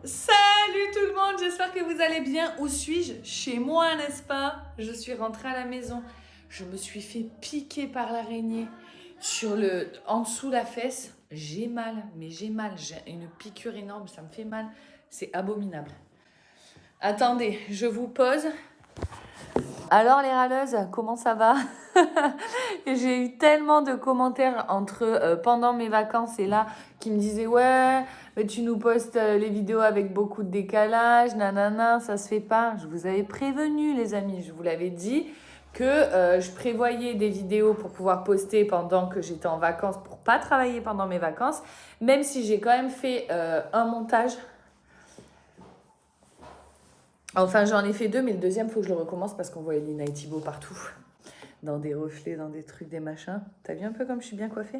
Salut tout le monde, j'espère que vous allez bien. Où suis-je? Chez moi, n'est-ce pas? Je suis rentrée à la maison. Je me suis fait piquer par l'araignée en dessous la fesse. J'ai mal, mais j'ai mal. J'ai une piqûre énorme, ça me fait mal. C'est abominable. Attendez, je vous pose. Alors les râleuses, comment ça va? J'ai eu tellement de commentaires pendant mes vacances et là qui me disaient ouais, mais tu nous postes les vidéos avec beaucoup de décalage, nanana, ça se fait pas. Je vous avais prévenu les amis, je vous l'avais dit que je prévoyais des vidéos pour pouvoir poster pendant que j'étais en vacances pour pas travailler pendant mes vacances, même si j'ai quand même fait un montage. Enfin, j'en ai fait deux, mais le deuxième, il faut que je le recommence parce qu'on voyait Lina et Thibaut partout. Dans des reflets, dans des trucs, des machins. T'as vu un peu comme je suis bien coiffée?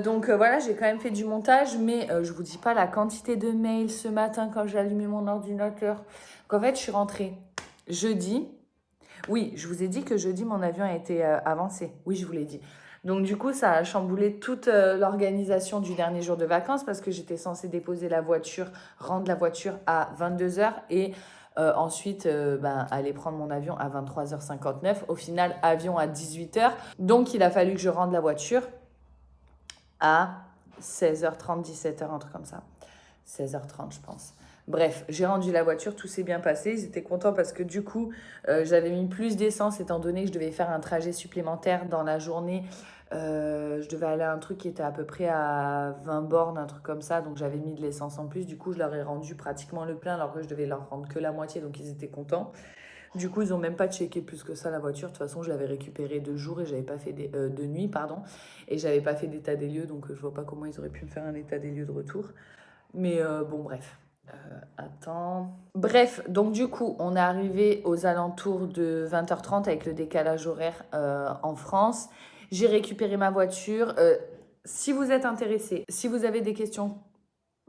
Donc voilà, j'ai quand même fait du montage, mais je vous dis pas la quantité de mails ce matin quand j'ai allumé mon ordinateur. Qu'en fait, je suis rentrée jeudi. Oui, je vous ai dit que jeudi, mon avion a été avancé. Oui, je vous l'ai dit. Donc du coup, ça a chamboulé toute l'organisation du dernier jour de vacances parce que j'étais censée déposer la voiture, rendre la voiture à 22h et ensuite aller prendre mon avion à 23h59. Au final, avion à 18h. Donc il a fallu que je rende la voiture à 16h30, 17h, un truc comme ça. 16h30, je pense. Bref, j'ai rendu la voiture, tout s'est bien passé. Ils étaient contents parce que du coup, j'avais mis plus d'essence étant donné que je devais faire un trajet supplémentaire dans la journée. Je devais aller à un truc qui était à peu près à 20 bornes, un truc comme ça. Donc j'avais mis de l'essence en plus. Du coup, je leur ai rendu pratiquement le plein alors que je devais leur rendre que la moitié. Donc ils étaient contents. Du coup, ils n'ont même pas checké plus que ça la voiture. De toute façon, je l'avais récupérée de jour et j'avais pas fait de nuit, pardon. Et j'avais pas fait d'état des lieux. Donc je vois pas comment ils auraient pu me faire un état des lieux de retour. Mais bon, bref. Attends. Bref, donc du coup, on est arrivé aux alentours de 20h30 avec le décalage horaire en France. J'ai récupéré ma voiture. Si vous êtes intéressé, si vous avez des questions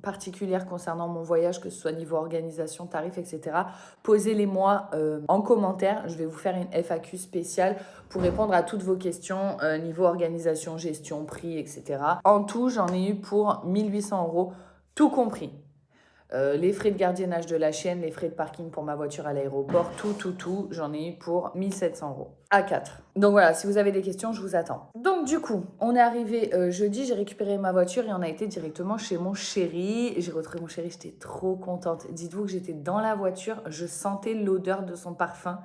particulières concernant mon voyage, que ce soit niveau organisation, tarifs, etc., posez-les-moi en commentaire. Je vais vous faire une FAQ spéciale pour répondre à toutes vos questions niveau organisation, gestion, prix, etc. En tout, j'en ai eu pour 1800 euros, tout compris. Les frais de gardiennage de la chienne, les frais de parking pour ma voiture à l'aéroport, tout, j'en ai eu pour 1700 euros à 4. Donc voilà, si vous avez des questions, je vous attends. Donc du coup, on est arrivé jeudi, j'ai récupéré ma voiture et on a été directement chez mon chéri. J'ai retrouvé mon chéri, j'étais trop contente. Dites-vous que j'étais dans la voiture, je sentais l'odeur de son parfum.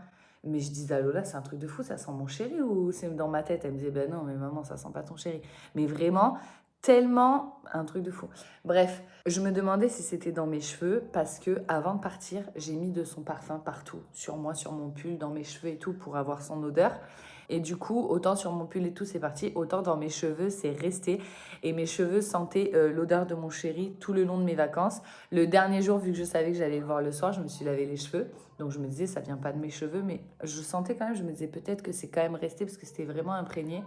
Mais je disais à Lola, c'est un truc de fou, ça sent mon chéri ou c'est dans ma tête? Elle me disait, ben non, mais maman, ça sent pas ton chéri. Mais vraiment, tellement un truc de fou. Bref, je me demandais si c'était dans mes cheveux parce que avant de partir, j'ai mis de son parfum partout, sur moi, sur mon pull, dans mes cheveux et tout pour avoir son odeur. Et du coup, autant sur mon pull et tout, c'est parti, autant dans mes cheveux, c'est resté. Et mes cheveux sentaient l'odeur de mon chéri tout le long de mes vacances. Le dernier jour, vu que je savais que j'allais le voir le soir, je me suis lavé les cheveux. Donc je me disais, ça vient pas de mes cheveux, mais je sentais quand même, je me disais peut-être que c'est quand même resté parce que c'était vraiment imprégné.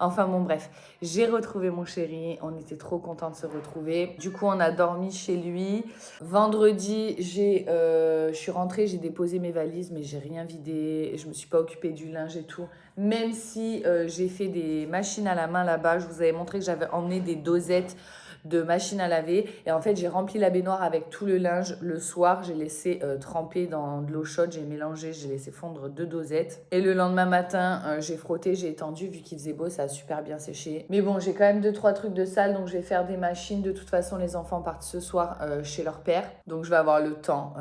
Enfin bon, bref, j'ai retrouvé mon chéri, on était trop contents de se retrouver. Du coup, on a dormi chez lui. Vendredi, je suis rentrée, j'ai déposé mes valises, mais j'ai rien vidé. Je me suis pas occupée du linge et tout. Même si j'ai fait des machines à la main là-bas, je vous avais montré que j'avais emmené des dosettes de machine à laver. Et en fait, j'ai rempli la baignoire avec tout le linge. Le soir, j'ai laissé tremper dans de l'eau chaude. J'ai mélangé, j'ai laissé fondre 2 dosettes. Et le lendemain matin, j'ai frotté, j'ai étendu. Vu qu'il faisait beau, ça a super bien séché. Mais bon, j'ai quand même 2-3 trucs de salle. Donc, je vais faire des machines. De toute façon, les enfants partent ce soir chez leur père. Donc, je vais avoir le temps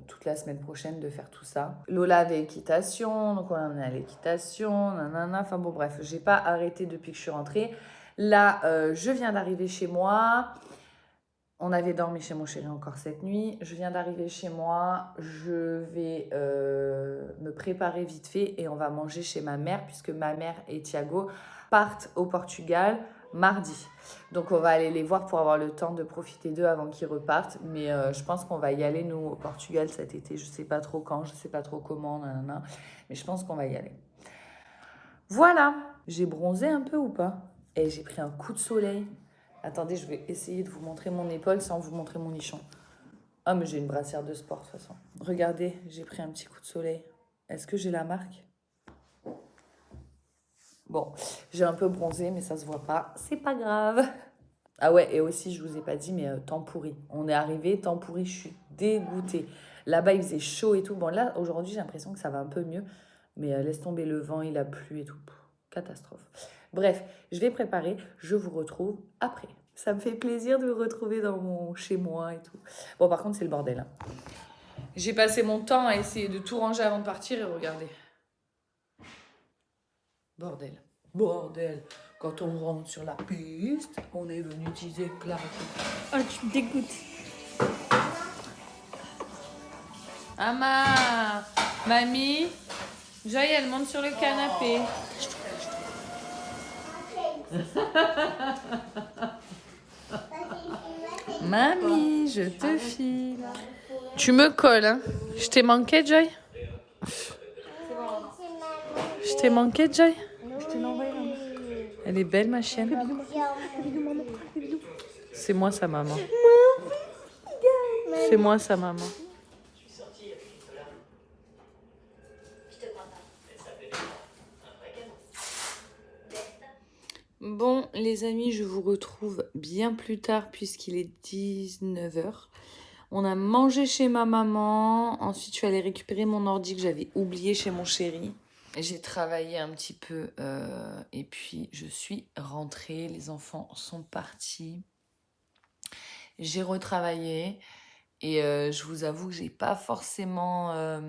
toute la semaine prochaine de faire tout ça. Lola avait équitation. Donc, on en est à l'équitation. Nanana. Enfin bon, bref, j'ai pas arrêté depuis que je suis rentrée. Là, je viens d'arriver chez moi. On avait dormi chez mon chéri encore cette nuit. Je viens d'arriver chez moi. Je vais me préparer vite fait et on va manger chez ma mère puisque ma mère et Thiago partent au Portugal mardi. Donc on va aller les voir pour avoir le temps de profiter d'eux avant qu'ils repartent. Mais je pense qu'on va y aller nous au Portugal cet été. Je sais pas trop quand, je sais pas trop comment, nanana. Mais je pense qu'on va y aller. Voilà, j'ai bronzé un peu ou pas? Et j'ai pris un coup de soleil. Attendez, je vais essayer de vous montrer mon épaule sans vous montrer mon nichon. Ah, mais j'ai une brassière de sport de toute façon. Regardez, j'ai pris un petit coup de soleil. Est-ce que j'ai la marque? Bon, j'ai un peu bronzé, mais ça se voit pas. C'est pas grave. Ah ouais, et aussi, je vous ai pas dit, mais temps pourri. On est arrivé, temps pourri, je suis dégoûtée. Là-bas, il faisait chaud et tout. Bon, là, aujourd'hui, j'ai l'impression que ça va un peu mieux. Mais laisse tomber le vent, il a plu et tout. Pff, catastrophe. Bref, je vais préparer. Je vous retrouve après. Ça me fait plaisir de vous retrouver dans mon chez moi et tout. Bon, par contre, c'est le bordel, hein. J'ai passé mon temps à essayer de tout ranger avant de partir et regardez. Bordel. Bordel. Quand on rentre sur la piste, on est venu utiliser claquer. Oh, tu me dégoûtes. Ama, mamie, Joy, elle monte sur le canapé. Mamie, je te file. Tu me colles, hein? Je t'ai manqué, Joy? Je t'ai manqué, Joy? Je te l'ai envoyé, maman. Elle est belle, ma chienne. Fais bisous, maman. Fais bisous. C'est moi sa maman. C'est moi sa maman. Bon, les amis, je vous retrouve bien plus tard puisqu'il est 19h. On a mangé chez ma maman. Ensuite, je suis allée récupérer mon ordi que j'avais oublié chez mon chéri. J'ai travaillé un petit peu et puis je suis rentrée. Les enfants sont partis. J'ai retravaillé et je vous avoue que j'ai pas forcément...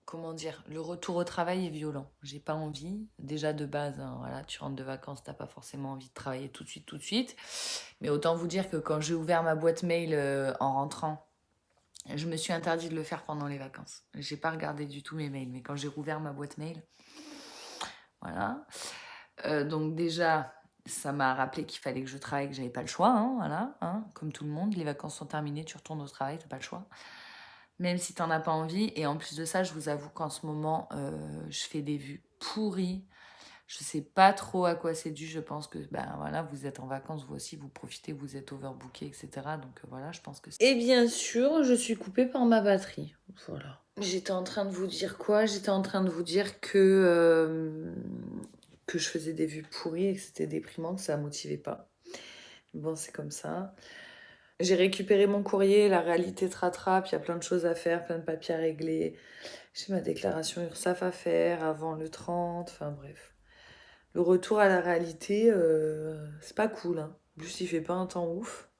comment dire, le retour au travail est violent. J'ai pas envie. Déjà de base, hein, voilà, tu rentres de vacances, t'as pas forcément envie de travailler tout de suite, tout de suite. Mais autant vous dire que quand j'ai ouvert ma boîte mail en rentrant, je me suis interdit de le faire pendant les vacances. J'ai pas regardé du tout mes mails, mais quand j'ai rouvert ma boîte mail, voilà. Donc déjà, ça m'a rappelé qu'il fallait que je travaille, que j'avais pas le choix, hein, voilà, hein, comme tout le monde. Les vacances sont terminées, tu retournes au travail, t'as pas le choix. Même si t'en as pas envie. Et en plus de ça, je vous avoue qu'en ce moment, je fais des vues pourries. Je sais pas trop à quoi c'est dû. Je pense que ben voilà, vous êtes en vacances, vous aussi, vous profitez, vous êtes overbooké, etc. Donc voilà, je pense que... Et bien sûr, je suis coupée par ma batterie. Voilà. J'étais en train de vous dire quoi? J'étais en train de vous dire que je faisais des vues pourries et que c'était déprimant, que ça motivait pas. Bon, c'est comme ça. J'ai récupéré mon courrier, la réalité te rattrape, il y a plein de choses à faire, plein de papiers à régler. J'ai ma déclaration URSSAF à faire avant le 30, enfin bref. Le retour à la réalité, c'est pas cool, hein. En plus, il fait pas un temps ouf.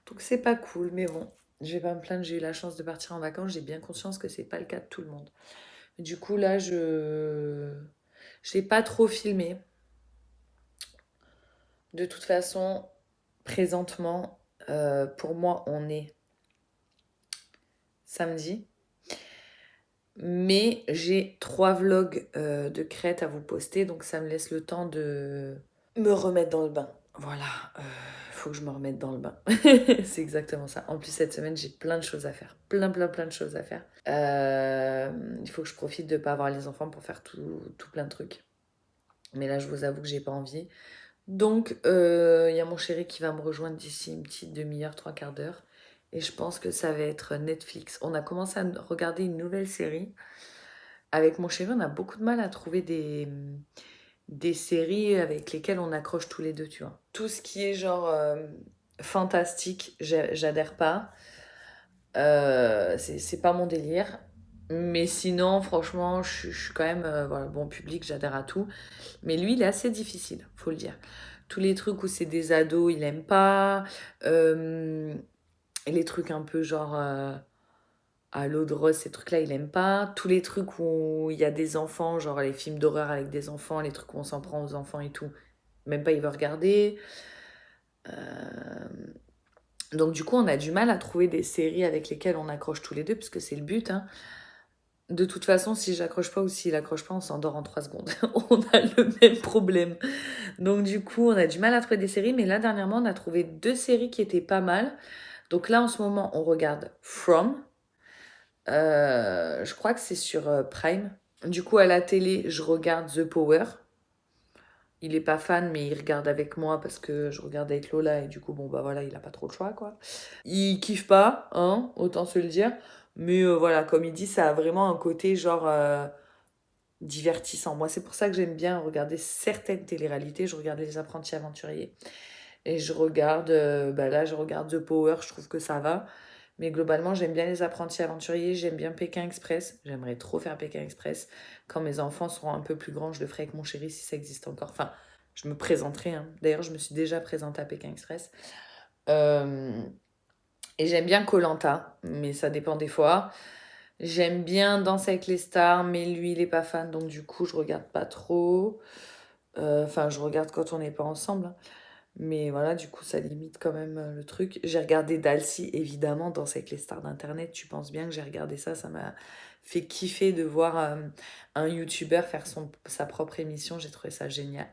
Donc c'est pas cool, mais bon, je vais pas me plaindre, j'ai eu la chance de partir en vacances, j'ai bien conscience que c'est pas le cas de tout le monde. Du coup, là, je l'ai pas trop filmé. De toute façon, présentement, pour moi, on est samedi. Mais j'ai 3 vlogs de Crète à vous poster, donc ça me laisse le temps de me remettre dans le bain. Voilà, faut que je me remette dans le bain. C'est exactement ça. En plus, cette semaine, j'ai plein de choses à faire. Plein de choses à faire. Il faut que je profite de ne pas avoir les enfants pour faire tout plein de trucs. Mais là, je vous avoue que j'ai pas envie. Donc, il y a mon chéri qui va me rejoindre d'ici une petite demi-heure, 3/4 d'heure. Et je pense que ça va être Netflix. On a commencé à regarder une nouvelle série. Avec mon chéri, on a beaucoup de mal à trouver des séries avec lesquelles on accroche tous les deux, tu vois. Tout ce qui est genre fantastique, j'adhère pas. C'est pas mon délire. Mais sinon, franchement, je suis quand même voilà, bon public, j'adhère à tout. Mais lui, il est assez difficile, faut le dire. Tous les trucs où c'est des ados, il aime pas. Les trucs un peu genre à l'eau de rose, ces trucs-là, il aime pas. Tous les trucs où il y a des enfants, genre les films d'horreur avec des enfants, les trucs où on s'en prend aux enfants et tout, même pas il veut regarder. Donc du coup, on a du mal à trouver des séries avec lesquelles on accroche tous les deux, puisque c'est le but, hein. De toute façon, si j'accroche pas ou s'il accroche pas, on s'endort en 3 secondes. On a le même problème. Donc du coup, on a du mal à trouver des séries, mais là, dernièrement, on a trouvé 2 séries qui étaient pas mal. Donc là, en ce moment, on regarde From. Je crois que c'est sur Prime. Du coup, à la télé, je regarde The Power. Il est pas fan, mais il regarde avec moi parce que je regarde avec Lola et du coup, bon, bah voilà, il a pas trop le choix, quoi. Il kiffe pas, hein, autant se le dire. Mais voilà, comme il dit, ça a vraiment un côté genre divertissant. Moi, c'est pour ça que j'aime bien regarder certaines téléréalités. Je regarde Les Apprentis Aventuriers. Et je regarde, là, je regarde The Power, je trouve que ça va. Mais globalement, j'aime bien Les Apprentis Aventuriers, j'aime bien Pékin Express. J'aimerais trop faire Pékin Express. Quand mes enfants seront un peu plus grands, je le ferai avec mon chéri si ça existe encore. Enfin, je me présenterai, hein. D'ailleurs, je me suis déjà présentée à Pékin Express. Et j'aime bien koh, mais ça dépend des fois. J'aime bien Danser avec les stars, mais lui, il est pas fan, donc du coup, je regarde pas trop. Enfin, je regarde quand on n'est pas ensemble, hein. Mais voilà, du coup, ça limite quand même le truc. J'ai regardé Dalcy, évidemment, Danser avec les stars d'Internet. Tu penses bien que j'ai regardé ça. Ça m'a fait kiffer de voir un YouTuber faire sa propre émission. J'ai trouvé ça génial.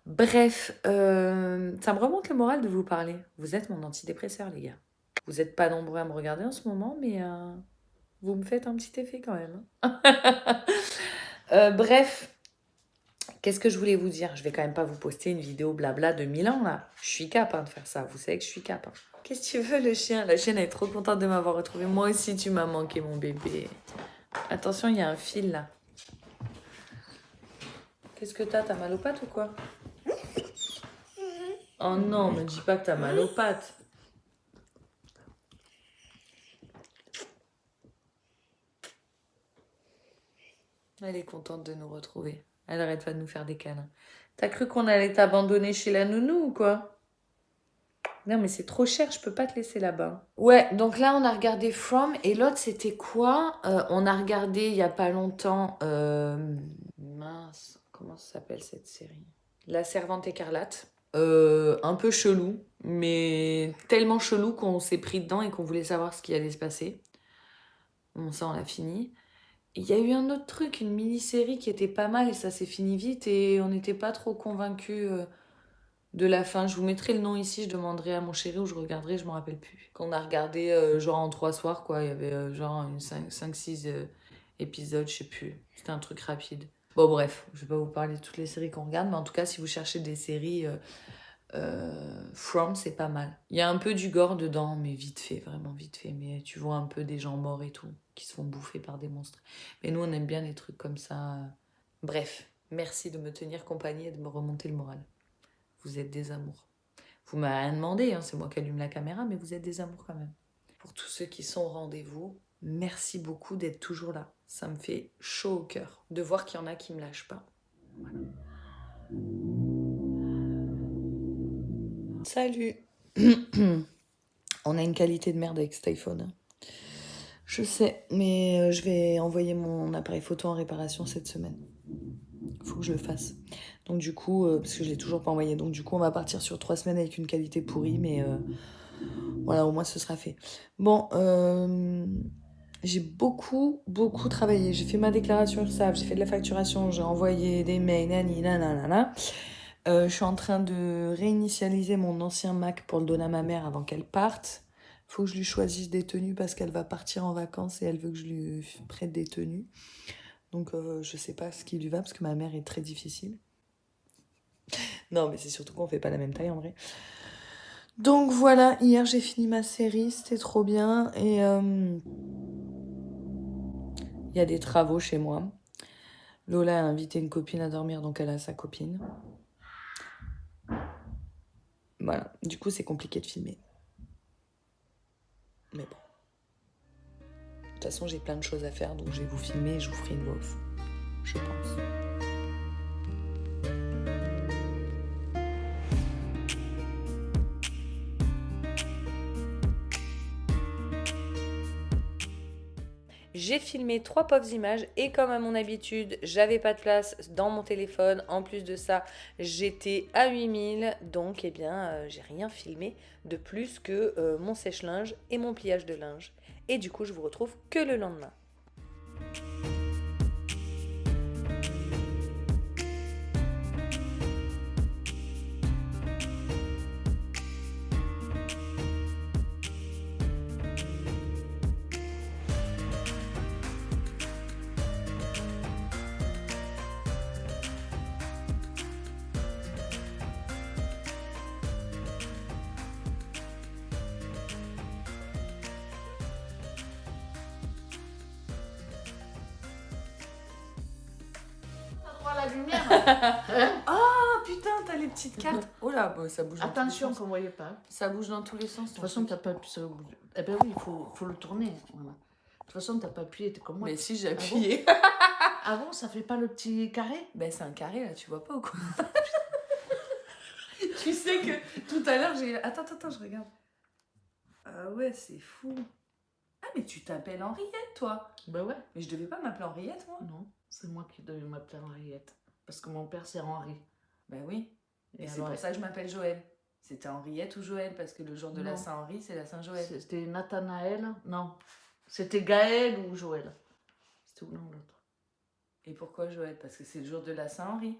Bref, ça me remonte le moral de vous parler. Vous êtes mon antidépresseur, les gars. Vous n'êtes pas nombreux à me regarder en ce moment, mais vous me faites un petit effet quand même, hein. Bref, qu'est-ce que je voulais vous dire? Je vais quand même pas vous poster une vidéo blabla de 1000 ans, là. Je suis capable de faire ça. Vous savez que je suis capable. Qu'est-ce que tu veux, le chien? La chienne, elle est trop contente de m'avoir retrouvée. Moi aussi, tu m'as manqué, mon bébé. Attention, il y a un fil, là. Qu'est-ce que t'as? T'as mal aux pattes ou quoi? Oh non, me dis pas que t'as mal aux pattes. Elle est contente de nous retrouver. Elle arrête pas de nous faire des câlins. T'as cru qu'on allait t'abandonner chez la nounou ou quoi? Non, mais c'est trop cher, je peux pas te laisser là-bas. Ouais, donc là, on a regardé From, et l'autre, c'était quoi? On a regardé il y a pas longtemps... Mince, comment ça s'appelle cette série? La Servante écarlate. Un peu chelou, mais tellement chelou qu'on s'est pris dedans et qu'on voulait savoir ce qui allait se passer. Bon, ça, on l'a fini. Il y a eu un autre truc, une mini-série qui était pas mal et ça s'est fini vite et on n'était pas trop convaincus de la fin. Je vous mettrai le nom ici, je demanderai à mon chéri ou je regarderai, je me rappelle plus. Qu'on a regardé genre en 3 soirs, quoi. Il y avait genre 5-6 épisodes, je sais plus. C'était un truc rapide. Bon, bref, je vais pas vous parler de toutes les séries qu'on regarde, mais en tout cas, si vous cherchez des séries, From, c'est pas mal. Il y a un peu du gore dedans, mais vite fait, vraiment vite fait. Mais tu vois un peu des gens morts et tout, qui se font bouffer par des monstres. Mais nous, on aime bien les trucs comme ça. Bref, merci de me tenir compagnie et de me remonter le moral. Vous êtes des amours. Vous m'avez rien demandé, hein, c'est moi qui allume la caméra, mais vous êtes des amours quand même. Pour tous ceux qui sont au rendez-vous, merci beaucoup d'être toujours là. Ça me fait chaud au cœur de voir qu'il y en a qui me lâchent pas. Voilà. Salut. On a une qualité de merde avec cet iPhone, hein. Je sais, mais je vais envoyer mon appareil photo en réparation cette semaine. Faut que je le fasse. Donc du coup, parce que je l'ai toujours pas envoyé, donc du coup on va partir sur 3 semaines avec une qualité pourrie, mais voilà, au moins ce sera fait. Bon, j'ai beaucoup travaillé. J'ai fait ma déclaration URSSAF, j'ai fait de la facturation, j'ai envoyé des mails, nanana. Je suis en train de réinitialiser mon ancien Mac pour le donner à ma mère avant qu'elle parte. Faut que je lui choisisse des tenues parce qu'elle va partir en vacances et elle veut que je lui prête des tenues. Donc je sais pas ce qui lui va parce que ma mère est très difficile. Non, mais c'est surtout qu'on fait pas la même taille en vrai. Donc voilà, hier j'ai fini ma série, c'était trop bien. Et il y a des travaux chez moi. Lola a invité une copine à dormir, donc elle a sa copine. Voilà, du coup c'est compliqué de filmer. Mais bon. De toute façon, j'ai plein de choses à faire, donc je vais vous filmer et je vous ferai une voix off. Je pense. J'ai filmé 3 pauvres images et comme à mon habitude, j'avais pas de place dans mon téléphone. En plus de ça, j'étais à 8000, donc eh bien, j'ai rien filmé de plus que mon sèche-linge et mon pliage de linge. Et du coup, je vous retrouve que le lendemain. la lumière. Hein? Oh putain, t'as les petites cartes. Oh là, bah, ça bouge dans tous les Attention sens. qu'on ne voyait pas. Ça bouge dans tous les sens. De toute façon, t'as pas appuyé sur le bouton. Eh ben oui, il faut le tourner. Voilà. De toute façon, t'as pas appuyé, t'es comme moi. Mais si j'ai appuyé. Ah bon, ça fait pas le petit carré? Ben c'est un carré là, tu vois pas ou quoi? Tu sais que tout à l'heure j'ai... Attends, je regarde. Ah ouais, c'est fou. Ah mais tu t'appelles Henriette toi? Ben ouais. Mais je devais pas m'appeler Henriette moi? Non, c'est moi qui devais m'appeler Henriette. Parce que mon père, c'est Henri. Ben oui. Et c'est alors, pour ça que je m'appelle Joël. C'était Henriette ou Joël parce que le jour de la Non. Saint-Henri c'est la Saint-Joël. C'était Nathanaël? Non. C'était Gaël ou Joël? C'était l'un ou l'autre. Et pourquoi Joël? Parce que c'est le jour de la Saint-Henri.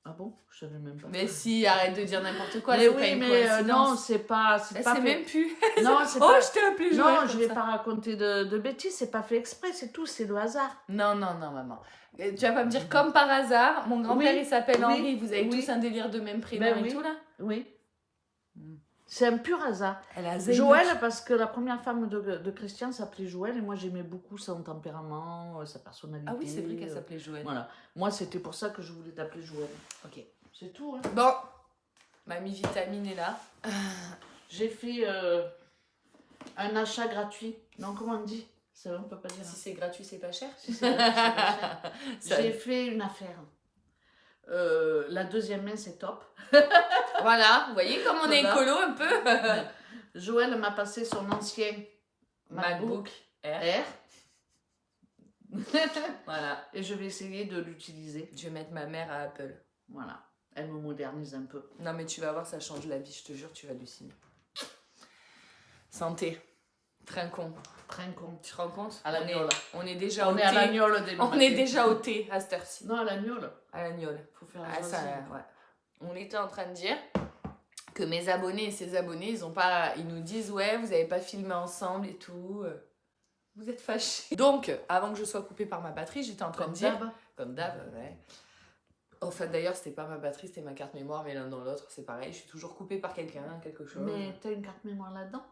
Ah bon? Je savais même pas. Mais si, arrête de dire n'importe quoi, Mais c'est oui, pas une mais coïncidence. non, c'est pas Elle pas sait fait... même plus. Non, c'est Oh, pas... je t'ai appelé Joël. Non, comme je vais ça. pas raconter de bêtises, c'est pas fait exprès, c'est tout, c'est le hasard. Non, maman. Et tu vas pas me dire comme par hasard, mon grand-père Oui, il s'appelle oui, Henri, vous avez oui. tous un délire de même prénom Ben et oui. tout là? Oui. Mm. C'est un pur hasard. Elle a Joël, parce que la première femme de Christian s'appelait Joël et moi j'aimais beaucoup son tempérament, sa personnalité. Ah oui, c'est vrai qu'elle s'appelait Joël. Voilà. Moi, c'était pour ça que je voulais t'appeler Joël. Ok. C'est tout, hein. Bon, Mamie Vitamine est là. J'ai fait un achat gratuit. Non, comment on dit? Ça, on peut pas dire. Si c'est gratuit, c'est pas cher. Si c'est gratuit, c'est pas cher. Ça- J'ai fait une affaire. La deuxième main, c'est top. Voilà, vous voyez comme on est Voilà. écolo un peu. Joël m'a passé son ancien MacBook Air. Air. Voilà. Et je vais essayer de l'utiliser. Je vais mettre ma mère à Apple. Voilà. Elle me modernise un peu. Non mais tu vas voir, ça change la vie, je te jure, tu vas halluciner. Santé. Trincon. Trincon. Tu te rends compte? À l'agneau. On est déjà On au est à thé. l'agnole des On est déjà au thé à cette heure-ci. Non, à l'agnole. À l'agneau. Faut faire Ah, ça, choisir. ouais. On était en train de dire que mes abonnés et ses abonnés, ils nous disent ouais, vous avez pas filmé ensemble et tout. Vous êtes fâchés. Donc, avant que je sois coupée par ma batterie, j'étais en train Comme de dire, d'hab. comme d'hab, ouais. Enfin, d'ailleurs, c'était pas ma batterie, c'était ma carte mémoire, mais l'un dans l'autre, c'est pareil. Je suis toujours coupée par quelqu'un, quelque chose. Mais t'as une carte mémoire là-dedans?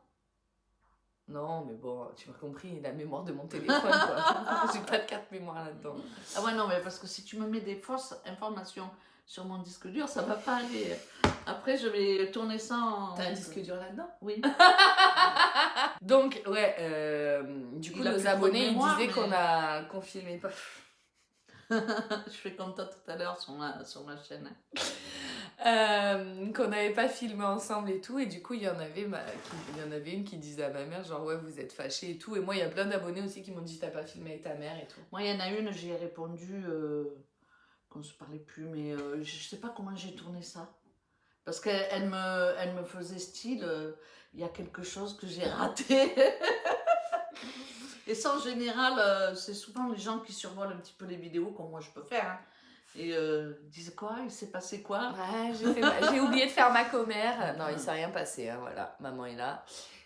Non, mais bon, tu m'as compris, la mémoire de mon téléphone, quoi. J'ai pas de carte mémoire là-dedans. Ah ouais, non, mais parce que si tu me mets des fausses informations sur mon disque dur, ça va pas aller. Après, je vais tourner ça en... T'as un disque dur là-dedans? Oui. Donc, ouais, du coup, Il a nos plus trop de abonnés, ils mémoire, disaient mais- qu'on filmait pas. Je fais comme toi tout à l'heure sur ma chaîne. Qu'on n'avait pas filmé ensemble et tout, et du coup, il y en avait une qui disait à ma mère, genre, ouais, vous êtes fâchés et tout, et moi, il y a plein d'abonnés aussi qui m'ont dit, t'as pas filmé avec ta mère et tout. Moi, il y en a une, j'ai répondu qu'on se parlait plus, mais je sais pas comment j'ai tourné ça. Parce qu'elle me faisait style, il y a quelque chose que j'ai raté. Et ça, en général, c'est souvent les gens qui survolent un petit peu les vidéos, comme moi je peux faire. Hein. Et disent quoi? Il s'est passé quoi? Ouais, j'ai oublié de faire ma commère. Non, il s'est rien passé, hein, voilà, maman est là.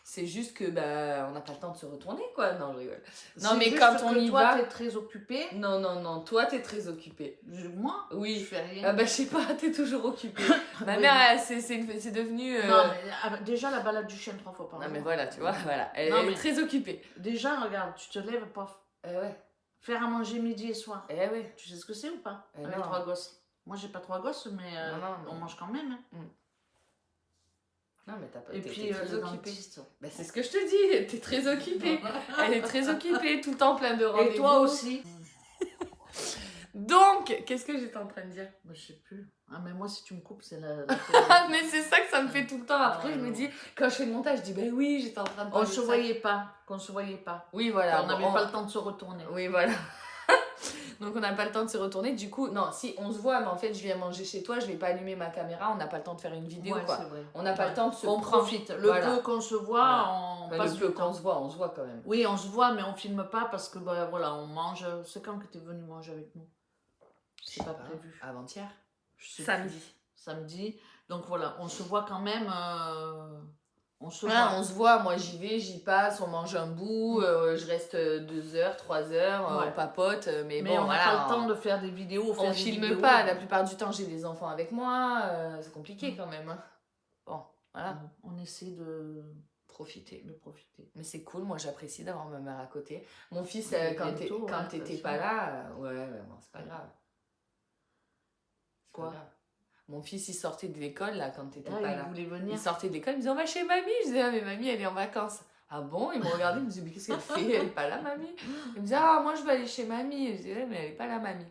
C'est juste que, bah, on n'a pas le temps de se retourner, quoi. Non, je rigole. Non, C'est mais juste quand on que y toi, va... t'es très occupée. Non, toi, t'es très occupée. Moi, Oui. je fais rien. Ah bah, je sais pas, t'es toujours occupée. Ma Oui, mère, c'est devenu... Non, mais déjà la balade du chien 3 fois par Non, jour. mais voilà, tu vois, voilà. Elle Non, est mais- très occupée. Déjà, regarde, tu te lèves, pof. Ouais. Faire à manger midi et soir. Ouais. Tu sais ce que c'est ou pas? Avec Non. 3 gosses. Moi, j'ai pas 3 gosses, mais Non, on mange quand même. Hein. Non, mais t'as pas... Et t'es puis, très le occupée. dentiste. Bah, c'est ce que je te dis, t'es très occupée. Elle est très occupée, tout le temps plein de rendez-vous. Et toi aussi. Donc, qu'est-ce que j'étais en train de dire? Bah, je sais plus. Ah, mais moi, si tu me coupes, c'est la... Ah, mais c'est ça que ça me fait tout le temps. Après, Ah, je me non. dis, quand je fais le montage, je dis, ben oui, j'étais en train de On parler se de ça. voyait pas. Qu'on se voyait pas. Oui, voilà. On n'avait pas le temps de se retourner. Oui, voilà. Donc, on n'a pas le temps de se retourner. Du coup, non, si on se voit, mais en fait, je viens manger chez toi, je vais pas allumer ma caméra, on n'a pas le temps de faire une vidéo, Ouais, quoi. c'est vrai. On n'a pas Ouais. le temps de se On prendre. profite. Le Voilà. peu qu'on se voit, Voilà. on Bah, passe le du peu temps. on se voit quand même. Oui, on se voit, mais on filme pas parce que, bah, voilà, on mange. C'est quand que t'es venu manger avec nous? C'est pas prévu. Avant-hier. Je sais Samedi. plus. Samedi. Donc voilà, on se voit quand même. On se Ouais, voit. on se voit, moi j'y vais, j'y passe, on mange un bout, je reste 2 heures, 3 heures, Ouais. on papote, mais Mais bon, on n'a voilà. pas le temps de faire des vidéos. On filme pas, la plupart du temps j'ai des enfants avec moi, c'est compliqué quand même. Hein. Bon, voilà, On essaie de profiter. profiter. Mais c'est cool, moi j'apprécie d'avoir ma mère à côté. Mon fils, Mais quand bientôt, t'étais ouais, pas attention. là, ouais, bon, c'est pas grave. Quoi? Mon fils, il sortait de l'école, là, quand t'étais Ah, pas il là. voulait Il venir. sortait de l'école, il me disait, on va chez mamie. Je disais, ah, mais mamie, elle est en vacances. Ah bon? Il me regardait, il me disait, mais qu'est-ce qu'elle fait? Elle est pas là, mamie? Il me disait, ah, moi, je vais aller chez mamie. Je disais, ouais, mais elle est pas là, mamie.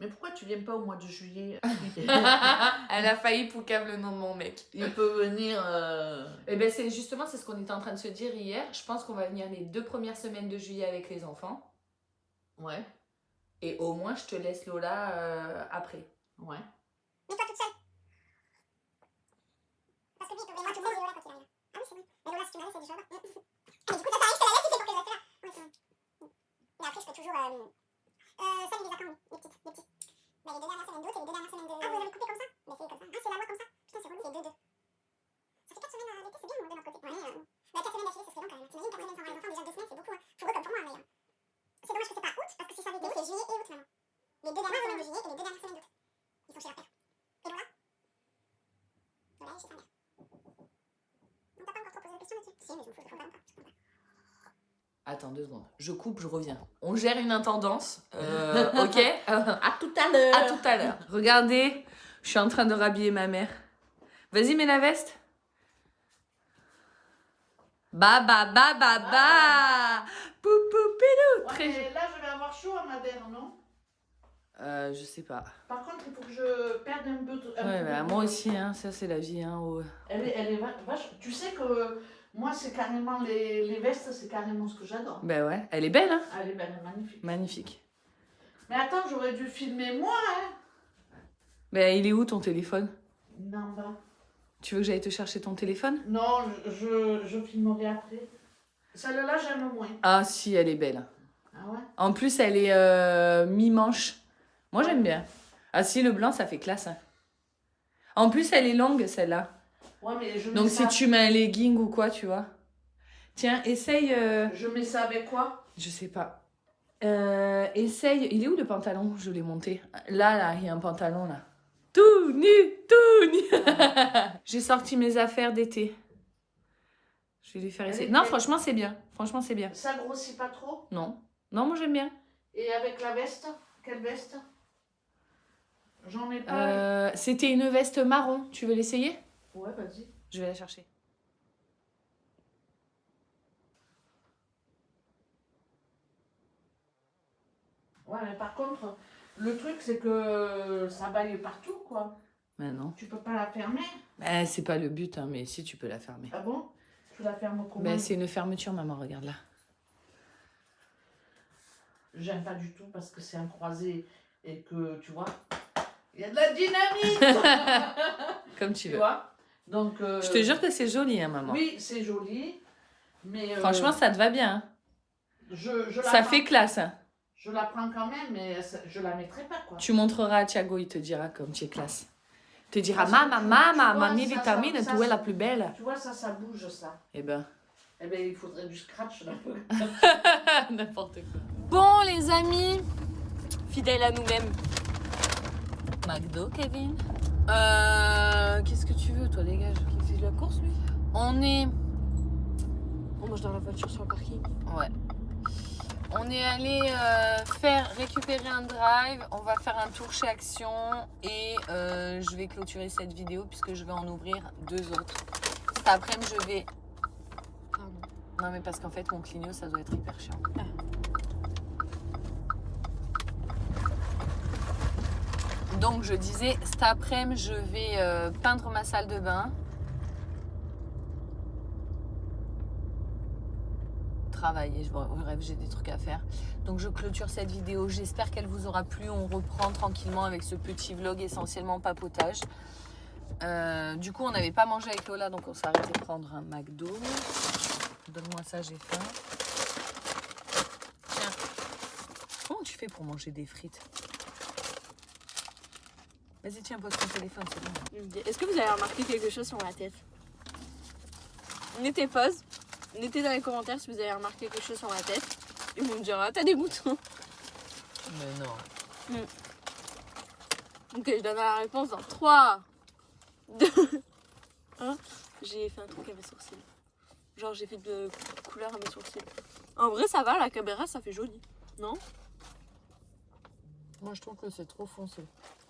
Mais pourquoi tu viens pas au mois de juillet? Elle a failli poucave le nom de mon mec. Il peut venir... Et ben c'est justement, c'est ce qu'on était en train de se dire hier. Je pense qu'on va venir les 2 premières semaines de juillet avec les enfants. Ouais, Et au moins, je te laisse Lola après. ouais. Mais toi toute seule. Parce que lui, il peut vraiment toute seule, Lola, quand il arrive. Ah oui, c'est vrai. Mais Lola, si tu m'arrêtes, c'est déjà là. Mais du coup, ça t'arrive, je te la laisse, c'est pour que je reste là. Ouais, c'est vrai. Mais après, je peux toujours... ça, il les a quand, lui, les petites. Bah, les 2 dernières semaines d'août et les 2 dernières semaines de... Ah, vous avez coupé comme ça? Bah, c'est comme ça. Ah, c'est la loi comme ça? Putain, c'est relou, c'est 2-2. Ça fait 4 semaines à l'été, c'est bien, de notre côté. Ouais, bah, 4 semaines d'affilée, ça serait long quand même. T'imagines 4 semaines sans voir les enfants, déjà 2 semaines, c'est beaucoup, hein. Pour eux comme pour moi, mais... C'est dommage que c'est pas août, parce que si ça avait été août, c'est juillet et août, maintenant. Les 2 dernières semaines de juillet et les 2 dernières semaines d'août. Ils sont chez leur père. Et Lola? Lola est chez sa mère. On t'a pas encore trop posé de questions là-dessus? Si, mais je m'en fous, je comprends pas. Attends 2 secondes. Je coupe, je reviens. On gère une intendance. Ok. À tout à l'heure. À tout à l'heure. Regardez, je suis en train de rhabiller ma mère. Vas-y, mets la veste. Ba ba ba ba ba. Pou pou pilou. Ouais, Très mais là, je vais avoir chaud à Madère, non? Je sais pas. Par contre, il faut que je perde un peu... Ouais, bah, moi aussi, hein, ça c'est la vie. Hein, Elle est vache... Tu sais que moi, c'est carrément... Les vestes, c'est carrément ce que j'adore. Ben ouais, elle est belle, hein. Elle est belle, magnifique. Magnifique. Mais attends, j'aurais dû filmer moi, hein. Ben il est où ton téléphone? Non, bas. Tu veux que j'aille te chercher ton téléphone? Non, je filmerai après. Celle-là, j'aime moins. Ah si, elle est belle. Ah ouais? En plus, elle est mi-manche. Moi, j'aime bien. Ah si, le blanc, ça fait classe. Hein. En plus, elle est longue, celle-là. Ouais, mais je mets Donc, ça... si tu mets un legging ou quoi, tu vois. Tiens, essaye... Je mets ça avec quoi? Je sais pas. Essaye... Il est où le pantalon? Je l'ai monté. Là, il y a un pantalon, là. Tout nu, tout nu. J'ai sorti mes affaires d'été. Je vais lui faire essayer. Non, franchement, c'est bien. Franchement, c'est bien. Ça grossit pas trop? Non. Non, moi, j'aime bien. Et avec la veste? Quelle veste? J'en ai pas. C'était une veste marron. Tu veux l'essayer? Ouais, vas-y. Je vais la chercher. Ouais, mais par contre, le truc, c'est que ça baille partout, quoi. Mais non. Tu peux pas la fermer. C'est pas le but, hein, mais si, tu peux la fermer. Ah bon? Tu la fermes comment? Ben, c'est une fermeture, maman, regarde là. J'aime pas du tout parce que c'est un croisé et que, tu vois, il y a de la dynamite. Comme tu Tu veux. vois? Donc... Je te jure que c'est joli, hein, maman. Oui, c'est joli, mais... Franchement, ça te va bien. Hein. je la Ça prends- fait classe. Hein. Je la prends quand même, mais je la mettrai pas, quoi. Tu montreras à Thiago, il te dira comme tu es classe. Il te dira, Parce que maman, tu maman, vois, mamie ça, vitamine, ça, tu es ça- la plus belle. Tu vois, ça bouge, ça. Eh ben, Eh ben, il faudrait du scratch, là. n'importe quoi. Bon, les amis, fidèles à nous-mêmes. McDo, Kevin. Qu'est-ce que tu veux, toi, dégage? Qui fait de la course, lui? On est. On mange dans la voiture sur le parking. Ouais. On est allé récupérer un drive. On va faire un tour chez Action et je vais clôturer cette vidéo puisque je vais en ouvrir 2 autres. Cet après-midi, je vais. Pardon. Non, mais parce qu'en fait, mon clignot, ça doit être hyper chiant. Donc, je disais, cet après-midi, je vais peindre ma salle de bain. Travailler, bref, j'ai des trucs à faire. Donc, je clôture cette vidéo. J'espère qu'elle vous aura plu. On reprend tranquillement avec ce petit vlog essentiellement papotage. Du coup, on n'avait pas mangé avec Lola, donc on s'est arrêté de prendre un McDo. Donne-moi ça, j'ai faim. Tiens, comment tu fais pour manger des frites? Vas-y, tiens, pose ton téléphone, c'est bon. Est-ce que vous avez remarqué quelque chose sur ma tête? Mettez pause. Mettez dans les commentaires si vous avez remarqué quelque chose sur ma tête. Et vous me direz, t'as des boutons. Mais non. Ok, je donne la réponse dans 3, 2, 1. J'ai fait un truc à mes sourcils. Genre, j'ai fait de couleur à mes sourcils. En vrai, ça va, la caméra, ça fait joli. Non? Moi, je trouve que c'est trop foncé.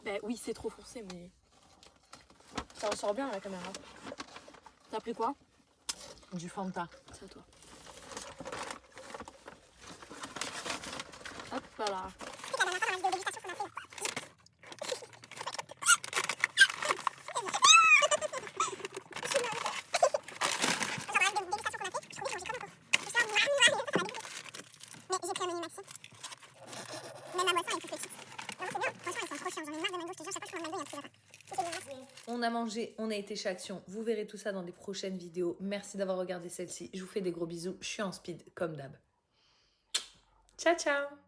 Bah oui, c'est trop foncé, mais ça ressort bien à la caméra. T'as pris quoi? Du Fanta. C'est à toi. Hop là. On a mangé, on a été chez Action. Vous verrez tout ça dans des prochaines vidéos. Merci d'avoir regardé celle-ci. Je vous fais des gros bisous. Je suis en speed comme d'hab. Ciao, ciao!